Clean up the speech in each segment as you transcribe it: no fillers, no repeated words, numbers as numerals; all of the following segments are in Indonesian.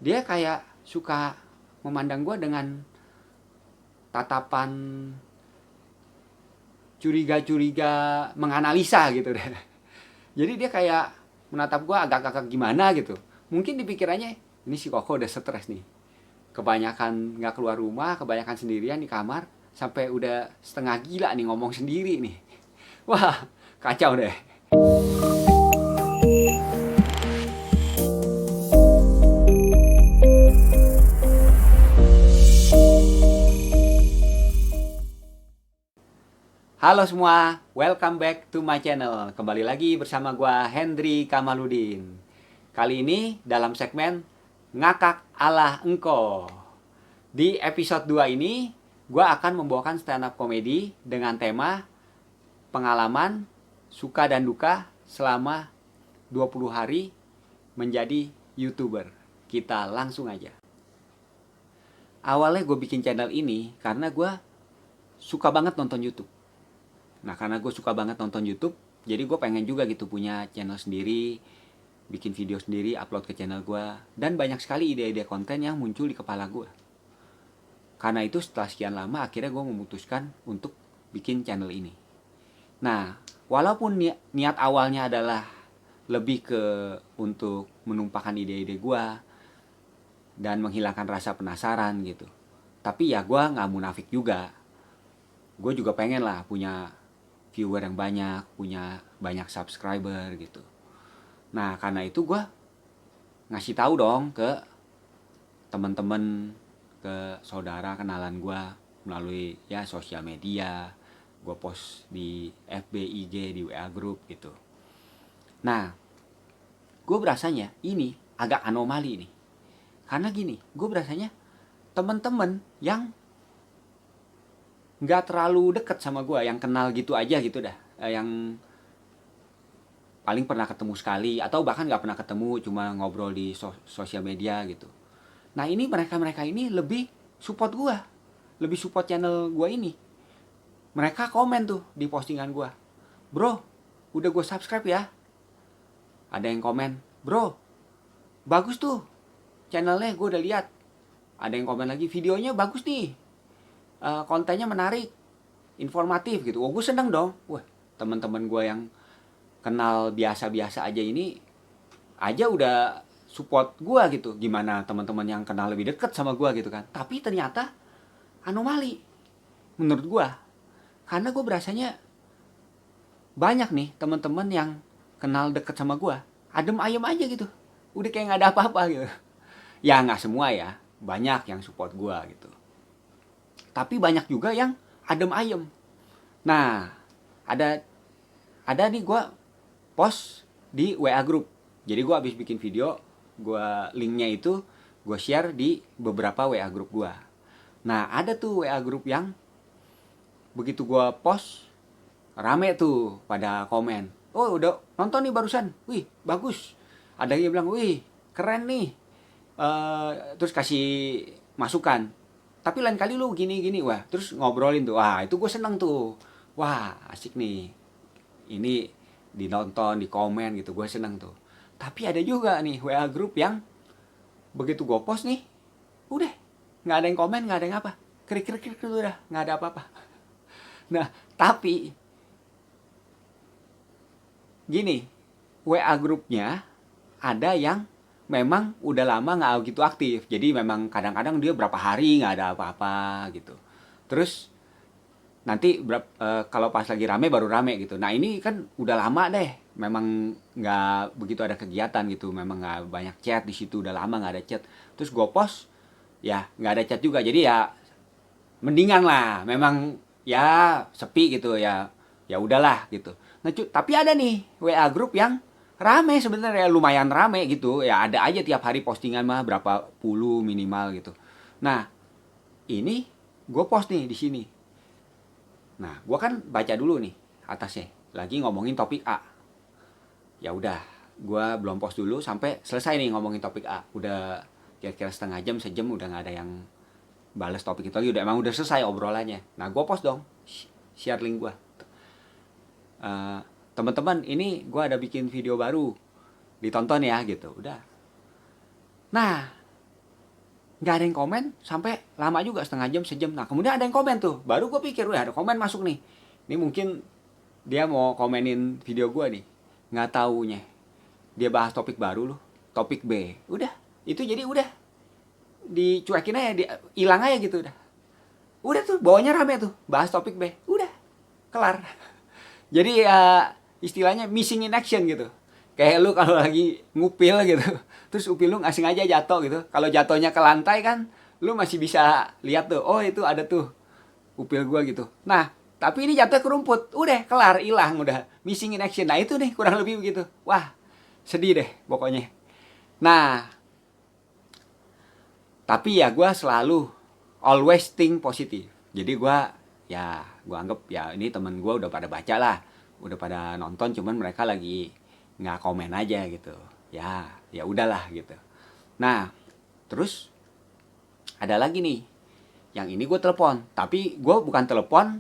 dia kayak suka memandang gue dengan tatapan curiga-curiga, menganalisa gitu deh. Jadi dia kayak menatap gue agak-agak gimana gitu. Mungkin dipikirannya, ini si Koko udah stres nih. Kebanyakan nggak keluar rumah, kebanyakan sendirian di kamar, sampai udah setengah gila nih ngomong sendiri nih. Wah, kacau deh. Halo semua, welcome back to my channel. Kembali lagi bersama gua Hendri Kamaludin. Kali ini dalam segmen Ngakak ala Engko. Di episode 2 ini, gua akan membawakan stand up komedi dengan tema pengalaman suka dan duka selama 20 hari menjadi YouTuber. Kita langsung aja. Awalnya gue bikin channel ini karena gue suka banget nonton YouTube. Nah, karena gue suka banget nonton YouTube, jadi gue pengen juga gitu punya channel sendiri, bikin video sendiri, upload ke channel gue, dan banyak sekali ide-ide konten yang muncul di kepala gue. Karena itu setelah sekian lama, akhirnya gue memutuskan untuk bikin channel ini. Nah, walaupun niat awalnya adalah lebih ke untuk menumpahkan ide-ide gue, dan menghilangkan rasa penasaran gitu. Tapi ya gue nggak munafik juga. Gue juga pengen lah punya viewer yang banyak, punya banyak subscriber gitu. Nah, karena itu gue ngasih tahu dong ke teman-teman, ke saudara kenalan gue melalui ya sosial media. Gue post di FB, IG, di WA group gitu. Nah, gue berasanya ini agak anomali nih. Karena gini, gue berasanya teman-teman yang nggak terlalu deket sama gue, yang kenal gitu aja gitu dah, yang paling pernah ketemu sekali atau bahkan nggak pernah ketemu, cuma ngobrol di sosial media gitu. Nah, ini mereka ini lebih support gue, lebih support channel gue ini. Mereka komen tuh di postingan gue, bro, udah gue subscribe ya. Ada yang komen, bro, bagus tuh channelnya, gue udah lihat. Ada yang komen lagi, videonya bagus nih, kontennya menarik, informatif gitu. Oh, gue seneng dong. Wah, teman-teman gue yang kenal biasa-biasa aja ini aja udah support gue gitu. Gimana teman-teman yang kenal lebih deket sama gue gitu kan. Tapi ternyata anomali menurut gue. Karena gue berasanya banyak nih teman-teman yang kenal deket sama gue, adem ayem aja gitu. Udah kayak nggak ada apa-apa gitu. Ya nggak semua ya, banyak yang support gue gitu. Tapi banyak juga yang adem ayem. Nah, ada nih gue post di WA group. Jadi gue habis bikin video, gue linknya itu gue share di beberapa WA group gue. Nah, ada tuh WA group yang begitu gue post, rame tuh pada komen. Oh, udah nonton nih barusan. Wih, bagus. Ada yang bilang, wih, keren nih. Terus kasih masukan. Tapi lain kali lu gini-gini. Wah, terus ngobrolin tuh. Wah, itu gue seneng tuh. Wah, asik nih. Ini dinonton, di komen gitu, gue seneng tuh. Tapi ada juga nih WA group yang begitu gue post nih, udah nggak ada yang komen, nggak ada yang apa, krik udah nggak ada apa-apa. Nah, tapi gini, WA grupnya ada yang memang udah lama nggak gitu aktif, jadi memang kadang-kadang dia berapa hari nggak ada apa-apa gitu. Terus nanti kalau pas lagi rame baru rame gitu. Nah, ini kan udah lama deh, memang nggak begitu ada kegiatan gitu, memang nggak banyak chat di situ, udah lama nggak ada chat. Terus gue post, ya nggak ada chat juga, jadi ya mendingan lah, memang ya sepi gitu ya, ya udahlah gitu. Nah, tapi ada nih WA grup yang rame sebenarnya, lumayan rame gitu, ya ada aja tiap hari postingan mah berapa puluh minimal gitu. Nah, ini gue post nih di sini. Nah, gua kan baca dulu nih atasnya, lagi ngomongin topik A. Ya udah, gua belum post dulu sampai selesai nih ngomongin topik A. Udah kira-kira setengah jam, sejam udah nggak ada yang balas topik itu lagi. Udah emang udah selesai obrolannya. Nah, gua post dong, share link gua. Uh, Teman-teman, ini gua ada bikin video baru, ditonton ya gitu. Udah. Nah, nggak ada yang komen sampai lama juga, setengah jam, sejam. Nah kemudian ada yang komen tuh, baru gue pikir, wah ada komen masuk nih. Ini mungkin dia mau komenin video gue nih. Nggak taunya dia bahas topik baru loh, topik B. Udah, itu jadi udah dicuekin aja, hilang aja gitu udah. Udah tuh bawahnya rame tuh, bahas topik B. Udah, kelar. Jadi ya istilahnya missing in action gitu. Kayak lu kalau lagi ngupil gitu, terus upil lu nggak sengaja jatuh gitu. Kalau jatuhnya ke lantai kan, lu masih bisa lihat tuh, oh itu ada tuh upil gua gitu. Nah, tapi ini jatuh ke rumput, udah kelar, hilang udah. Missing in action. Nah itu nih kurang lebih begitu. Wah, sedih deh pokoknya. Nah, tapi ya gua selalu always think positif. Jadi gua anggap ya ini temen gua udah pada baca lah, udah pada nonton, cuman mereka lagi nggak komen aja gitu. Ya udahlah gitu. Nah, terus ada lagi nih, yang ini gue telepon, tapi gue bukan telepon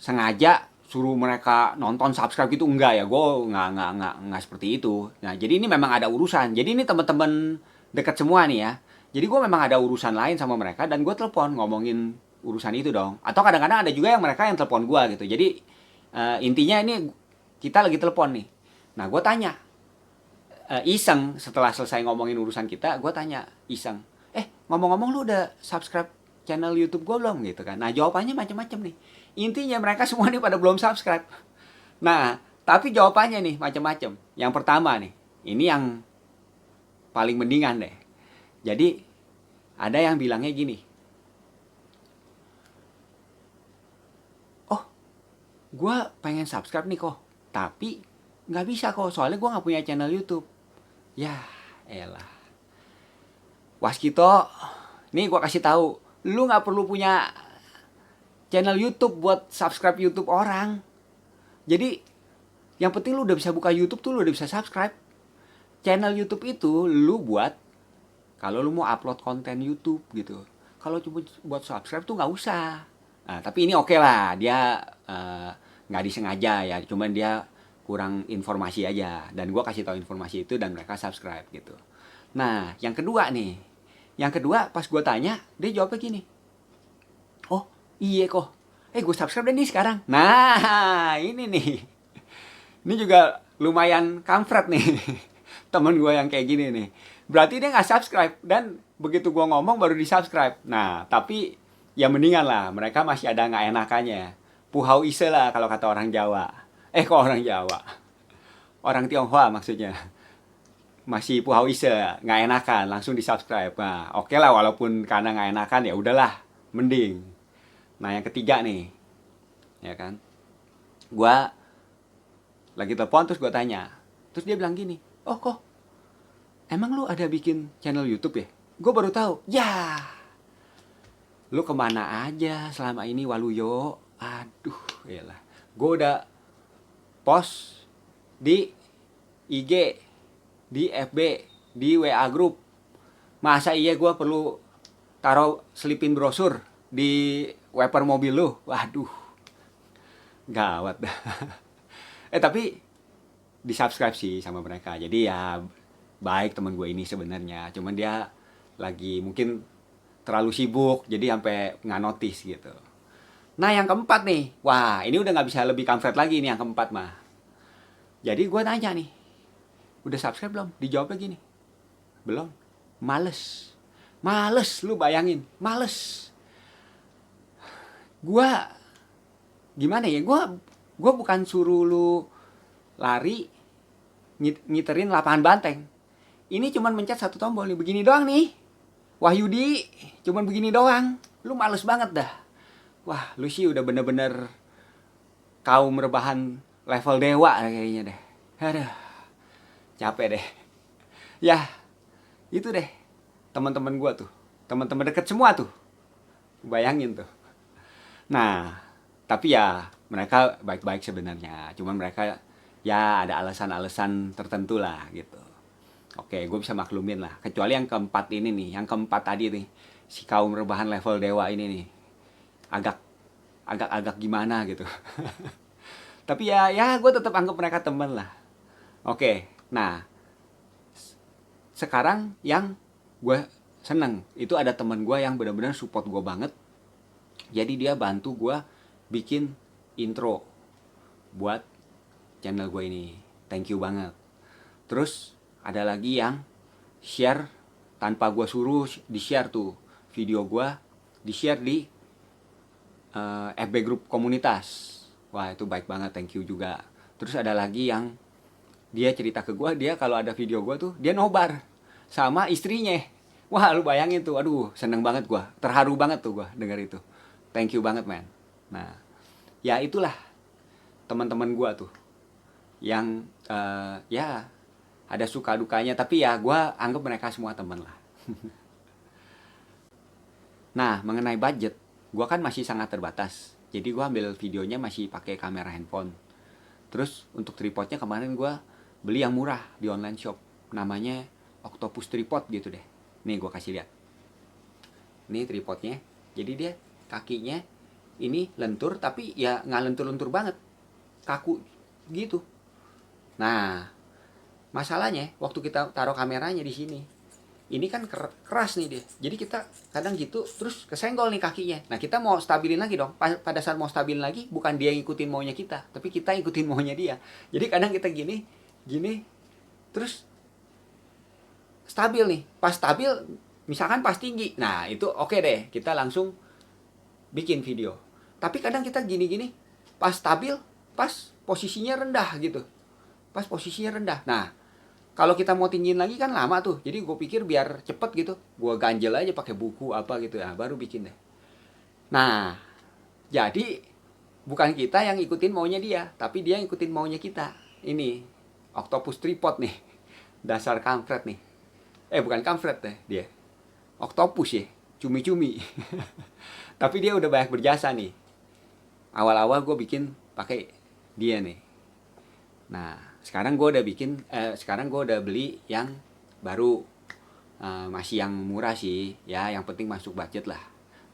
sengaja suruh mereka nonton subscribe gitu, enggak ya, gue nggak seperti itu. Nah jadi ini memang ada urusan, jadi ini teman-teman dekat semua nih ya, jadi gue memang ada urusan lain sama mereka dan gue telepon ngomongin urusan itu dong. Atau kadang-kadang ada juga yang mereka yang telepon gue gitu. Jadi intinya ini kita lagi telepon nih. Nah gue tanya iseng setelah selesai ngomongin urusan kita, gue tanya iseng, ngomong-ngomong lu udah subscribe channel YouTube gue belum gitu kan? Nah jawabannya macam-macam nih. Intinya mereka semua nih pada belum subscribe. Nah tapi jawabannya nih macam-macam. Yang pertama nih, ini yang paling mendingan deh. Jadi ada yang bilangnya gini, oh gue pengen subscribe nih kok, tapi nggak bisa kok soalnya gue nggak punya channel YouTube. Ya elah, Waskito, nih gue kasih tahu, lu nggak perlu punya channel YouTube buat subscribe YouTube orang. Jadi yang penting lu udah bisa buka YouTube tuh, lu udah bisa subscribe. Channel YouTube itu lu buat kalau lu mau upload konten YouTube gitu. Kalau cuma buat subscribe tuh nggak usah. Nah, tapi ini oke lah, dia nggak disengaja ya, cuman dia kurang informasi aja. Dan gue kasih tahu informasi itu dan mereka subscribe gitu. Nah, yang kedua nih, pas gue tanya, dia jawabnya gini, oh iya kok, gue subscribe deh nih sekarang. Nah ini nih, ini juga lumayan kampret nih temen gue yang kayak gini nih. Berarti dia nggak subscribe dan begitu gue ngomong baru di subscribe. Nah tapi ya mendingan lah, mereka masih ada nggak enakannya. Puhau ise lah kalau kata orang Jawa. Kok orang Jawa, orang Tionghoa maksudnya. Masih puhau ise, nggak enakan, langsung di subscribe. Nah oke lah, walaupun karena nggak enakan ya udahlah, mending. Nah yang ketiga nih, ya kan, gue lagi telepon terus gue tanya, terus dia bilang gini, oh kok emang lu ada bikin channel YouTube ya? Gue baru tahu. Ya lu kemana aja selama ini Waluyo? Aduh yalah, gue udah post di IG, di FB, di WA group. Masa iya gue perlu taruh selipin brosur di wiper mobil lu? Waduh, gawat dah. Tapi di subscribe sih sama mereka. Jadi ya baik teman gue ini sebenarnya. Cuman dia lagi mungkin terlalu sibuk, jadi sampai nggak notice gitu. Nah yang keempat nih, wah ini udah nggak bisa lebih kampret lagi nih yang keempat mah. Jadi gue tanya nih, udah subscribe belum? Dijawabnya gini, belum. Males, lu bayangin, males. Gua gimana ya, gua bukan suruh lu lari ngiterin lapangan banteng. Ini cuman mencet satu tombol nih, begini doang nih. Wahyudi, cuman begini doang. Lu males banget dah. Wah, lu sih udah bener-bener kaum rebahan level dewa kayaknya deh. Aduh, capek deh. Ya, itu deh teman-teman gua tuh, teman-teman deket semua tuh. Bayangin tuh. Nah, tapi ya mereka baik-baik sebenarnya. Cuman mereka ya ada alasan-alasan tertentu lah gitu. Oke, gue bisa maklumin lah. Kecuali yang keempat ini nih, yang keempat tadi nih, si kaum rebahan level dewa ini nih, agak gimana gitu. Tapi ya gue tetap anggap mereka temen lah. Oke, nah sekarang yang gue seneng. Itu ada teman gue yang benar-benar support gue banget. Jadi dia bantu gue bikin intro buat channel gue ini. Thank you banget. Terus ada lagi yang share tanpa gue suruh, di share tuh video gue, di share di FB grup komunitas. Wah itu baik banget, thank you juga. Terus ada lagi yang dia cerita ke gue, dia kalau ada video gue tuh dia nobar sama istrinya. Wah lu bayangin tuh, aduh seneng banget gue, terharu banget tuh gue dengar itu. Thank you banget man. Nah ya itulah teman-teman gue tuh yang ya ada suka dukanya, tapi ya gue anggap mereka semua teman lah. Nah mengenai budget, gue kan masih sangat terbatas, jadi gue ambil videonya masih pakai kamera handphone. Terus untuk tripodnya kemarin gue beli yang murah di online shop, namanya Octopus Tripod gitu deh. Nih gue kasih lihat. Ini tripodnya, jadi dia kakinya ini lentur, tapi ya nggak lentur-lentur banget, kaku gitu. Nah masalahnya waktu kita taruh kameranya di sini, ini kan keras nih dia, jadi kita kadang gitu terus kesenggol nih kakinya. Nah kita mau stabilin lagi dong, pada saat mau stabilin lagi bukan dia ngikutin maunya kita, tapi kita ikutin maunya dia. Jadi kadang kita gini terus stabil nih, pas stabil misalkan pas tinggi, nah itu oke deh, kita langsung bikin video. Tapi kadang kita gini pas stabil, pas posisinya rendah gitu, pas posisinya rendah. Nah kalau kita mau tinggiin lagi kan lama tuh. Jadi gue pikir biar cepet gitu, gue ganjel aja pakai buku apa gitu ya, baru bikin deh. Nah, jadi bukan kita yang ikutin maunya dia, tapi dia ngikutin maunya kita. Ini Octopus Tripod nih, dasar kampret nih. Bukan kampret deh dia, octopus ya, cumi-cumi. Tapi dia udah banyak berjasa nih. Awal-awal gue bikin pakai dia nih. Nah, sekarang gue udah beli yang baru, masih yang murah sih ya, yang penting masuk budget lah.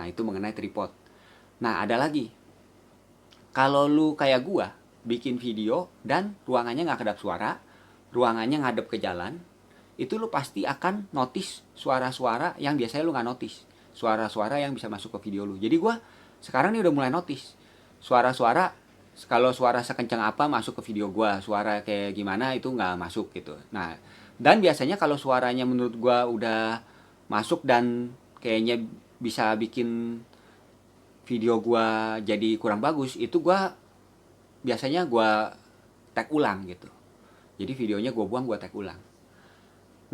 Nah itu mengenai tripod. Nah ada lagi, kalau lu kayak gue bikin video dan ruangannya nggak kedap suara, ruangannya ngadep ke jalan, itu lu pasti akan notice suara-suara yang biasanya lu nggak notice, suara-suara yang bisa masuk ke video lu. Jadi gue sekarang nih udah mulai notice suara-suara. Kalau suara sekencang apa masuk ke video gue, suara kayak gimana itu nggak masuk gitu. Nah, dan biasanya kalau suaranya menurut gue udah masuk dan kayaknya bisa bikin video gue jadi kurang bagus, itu gue biasanya gue tag ulang gitu. Jadi videonya gue buang, gue tag ulang.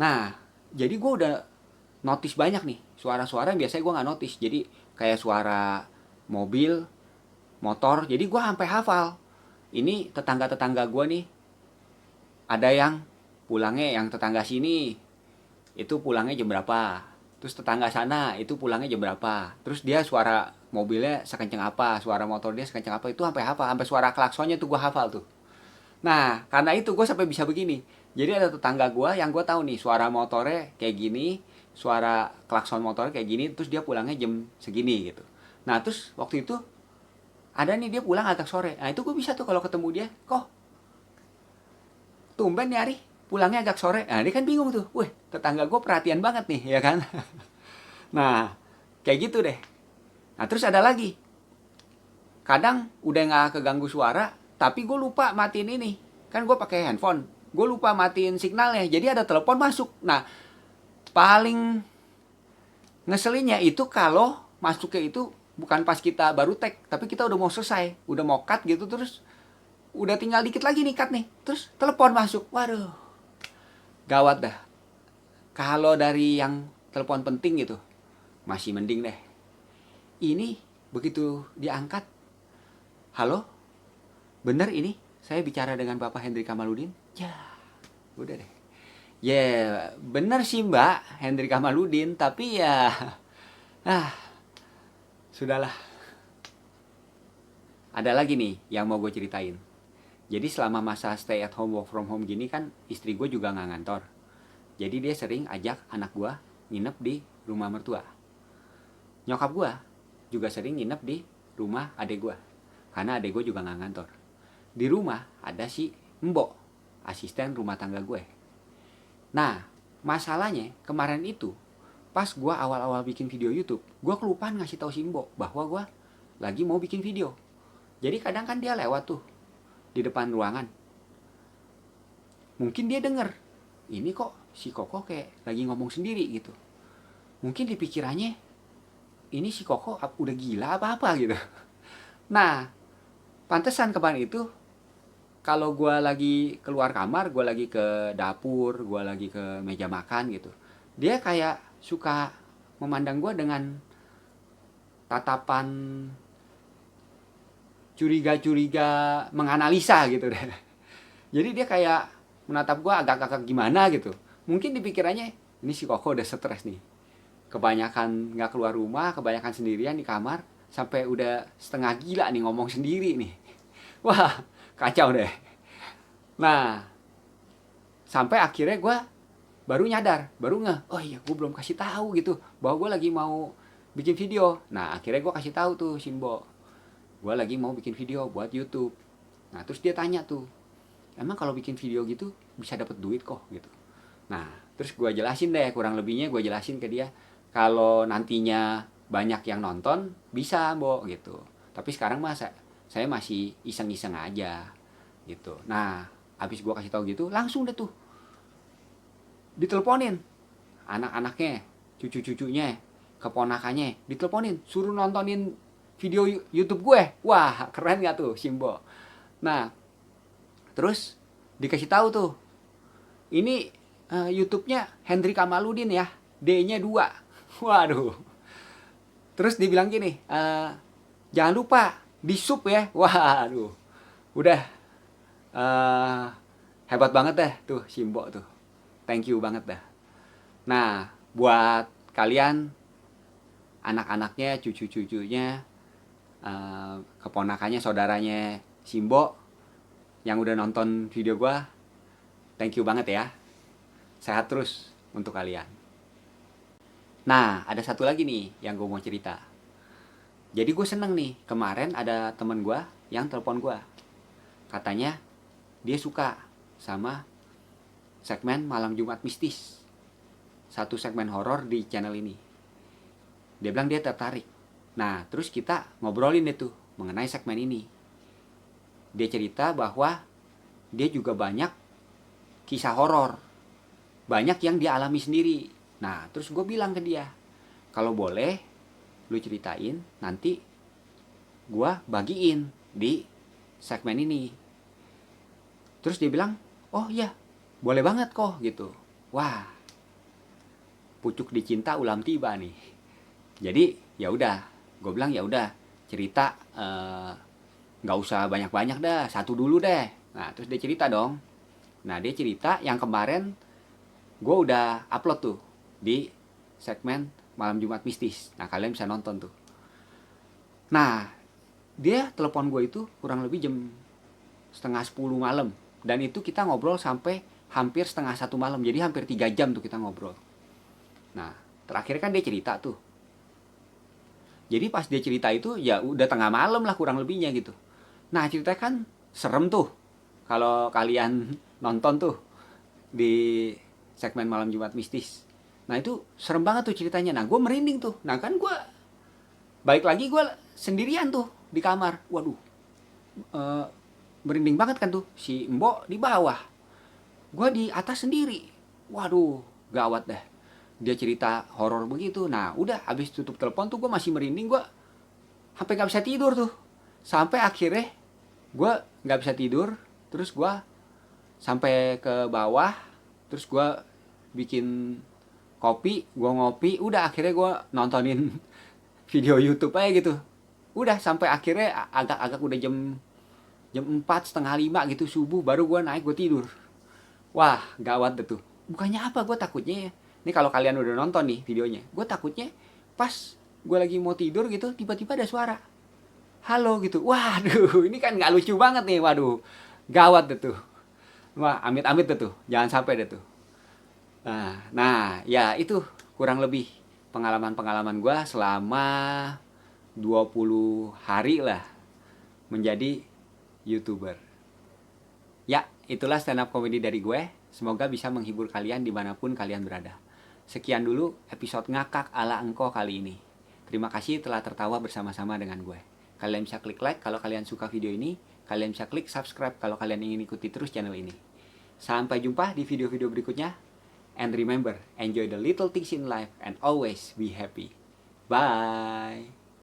Nah, jadi gue udah notice banyak nih suara-suara yang biasanya gue nggak notice. Jadi kayak suara mobil, motor, jadi gue sampai hafal. Ini tetangga-tetangga gue nih, ada yang pulangnya, yang tetangga sini itu pulangnya jam berapa, terus tetangga sana itu pulangnya jam berapa, terus dia suara mobilnya sekencang apa, suara motor dia sekencang apa, itu sampai hafal, sampai suara klaksonnya tuh gue hafal tuh. Nah karena itu gue sampai bisa begini. Jadi ada tetangga gue yang gue tahu nih suara motornya kayak gini, suara klakson motornya kayak gini, terus dia pulangnya jam segini gitu. Nah terus waktu itu ada nih dia pulang agak sore. Nah itu gue bisa tuh kalau ketemu dia, kok tumben nih Ari pulangnya agak sore. Nah dia kan bingung tuh, wih tetangga gue perhatian banget nih ya kan. Nah kayak gitu deh. Nah terus ada lagi, kadang udah nggak keganggu suara, tapi gue lupa matiin ini. Kan gue pakai handphone, gue lupa matiin signalnya, jadi ada telepon masuk. Nah paling ngeselinnya itu kalau masuknya itu bukan pas kita baru tag, tapi kita udah mau selesai, udah mau cut gitu, terus udah tinggal dikit lagi nih cut nih, terus telepon masuk. Waduh, gawat dah. Kalau dari yang telepon penting gitu masih mending deh. Ini begitu diangkat, halo, bener ini saya bicara dengan Bapak Hendri Kamaludin. Ya udah deh, ya bener sih Mbak Hendri Kamaludin, tapi ya sudahlah. Ada lagi nih yang mau gue ceritain. Jadi selama masa stay at home, work from home gini kan, istri gue juga nggak ngantor. Jadi dia sering ajak anak gue nginep di rumah mertua. Nyokap gue juga sering nginep di rumah adek gue, karena adek gue juga nggak ngantor. Di rumah ada si Mbok, asisten rumah tangga gue. Nah masalahnya kemarin itu pas gue awal-awal bikin video YouTube, gue kelupaan ngasih tahu Simbo bahwa gue lagi mau bikin video. Jadi kadang kan dia lewat tuh di depan ruangan, mungkin dia denger, ini kok si Koko kayak lagi ngomong sendiri gitu. Mungkin di pikirannya, ini si Koko udah gila apa-apa gitu. Nah, pantesan kemarin itu, kalau gue lagi keluar kamar, gue lagi ke dapur, gue lagi ke meja makan gitu, dia kayak suka memandang gue dengan tatapan curiga-curiga menganalisa gitu deh. Jadi dia kayak menatap gue agak-agak gimana gitu. Mungkin di pikirannya, ini si Koko udah stres nih. Kebanyakan nggak keluar rumah, kebanyakan sendirian di kamar, sampai udah setengah gila nih ngomong sendiri nih. Wah, kacau deh. Nah, sampai akhirnya gue baru nyadar, baru ngeh, oh iya gue belum kasih tahu gitu bahwa gue lagi mau bikin video. Nah, akhirnya gue kasih tahu tuh Simbo, gue lagi mau bikin video buat YouTube. Nah, terus dia tanya tuh, emang kalau bikin video gitu bisa dapet duit kok gitu. Nah, terus gue jelasin deh, kurang lebihnya gue jelasin ke dia, kalau nantinya banyak yang nonton bisa Bo gitu, tapi sekarang masa saya masih iseng-iseng aja gitu. Nah, abis gue kasih tahu gitu, langsung deh tuh diteleponin anak-anaknya, cucu-cucunya, keponakannya, diteleponin suruh nontonin video YouTube gue. Wah, keren gak tuh Simbo? Nah, terus dikasih tahu tuh, ini YouTube-nya Hendri Kamaludin ya, D-nya 2. Waduh. Terus dibilang gini, jangan lupa di sub ya. Waduh. Udah hebat banget deh tuh Simbo tuh. Thank you banget dah. Nah, buat kalian, anak-anaknya, cucu-cucunya, keponakannya, saudaranya Simbo yang udah nonton video gua, thank you banget ya. Sehat terus untuk kalian. Nah, ada satu lagi nih yang gue mau cerita. Jadi gue seneng nih, kemarin ada temen gue yang telepon gue. Katanya dia suka sama segmen Malam Jumat Mistis, satu segmen horor di channel ini. Dia bilang dia tertarik. Nah, terus kita ngobrolin deh tuh mengenai segmen ini. Dia cerita bahwa dia juga banyak kisah horor, banyak yang dia alami sendiri. Nah, terus gue bilang ke dia, kalau boleh lu ceritain, nanti gue bagiin di segmen ini. Terus dia bilang, oh iya, boleh banget kok gitu. Wah, pucuk dicinta ulam tiba nih. Jadi ya udah, gue bilang ya udah, cerita nggak usah banyak-banyak dah, satu dulu deh. Nah, terus dia cerita dong. Nah, dia cerita yang kemarin gue udah upload tuh di segmen Malam Jumat Mistis. Nah, kalian bisa nonton tuh. Nah, dia telepon gue itu kurang lebih jam setengah 10 malam. Dan itu kita ngobrol sampai hampir setengah 1 malam. Jadi hampir 3 jam tuh kita ngobrol. Nah, terakhir kan dia cerita tuh. Jadi pas dia cerita itu ya udah tengah malam lah kurang lebihnya gitu. Nah, ceritanya kan serem tuh. Kalau kalian nonton tuh di segmen Malam Jumat Mistis. Nah, itu serem banget tuh ceritanya. Nah, gue merinding tuh. Nah, kan gue balik lagi, gue sendirian tuh di kamar. Waduh, merinding banget kan tuh. Si Mbok di bawah, gue di atas sendiri. Waduh, gawat dah. Dia cerita horor begitu. Nah, udah habis tutup telepon tuh gue masih merinding. Gue sampai nggak bisa tidur tuh. Sampai akhirnya gue nggak bisa tidur. Terus gue sampai ke bawah. Terus gue bikin kopi, gue ngopi. Udah akhirnya gue nontonin video YouTube aja gitu. Udah sampai akhirnya agak-agak udah jam 4, setengah 5 gitu subuh, baru gue naik, gue tidur. Wah, gawat deh tuh. Bukannya apa, gue takutnya, ini kalau kalian udah nonton nih videonya, gue takutnya pas gue lagi mau tidur gitu, tiba-tiba ada suara halo gitu. Waduh, ini kan gak lucu banget nih. Waduh, gawat deh tuh. Wah, amit-amit deh tuh, jangan sampai deh tuh. Nah, ya itu kurang lebih pengalaman-pengalaman gue selama 20 hari lah menjadi YouTuber. Ya, itulah stand up comedy dari gue. Semoga bisa menghibur kalian dimanapun kalian berada. Sekian dulu episode ngakak ala engkau kali ini. Terima kasih telah tertawa bersama-sama dengan gue. Kalian bisa klik like kalau kalian suka video ini. Kalian bisa klik subscribe kalau kalian ingin ikuti terus channel ini. Sampai jumpa di video-video berikutnya. And remember, enjoy the little things in life and always be happy. Bye.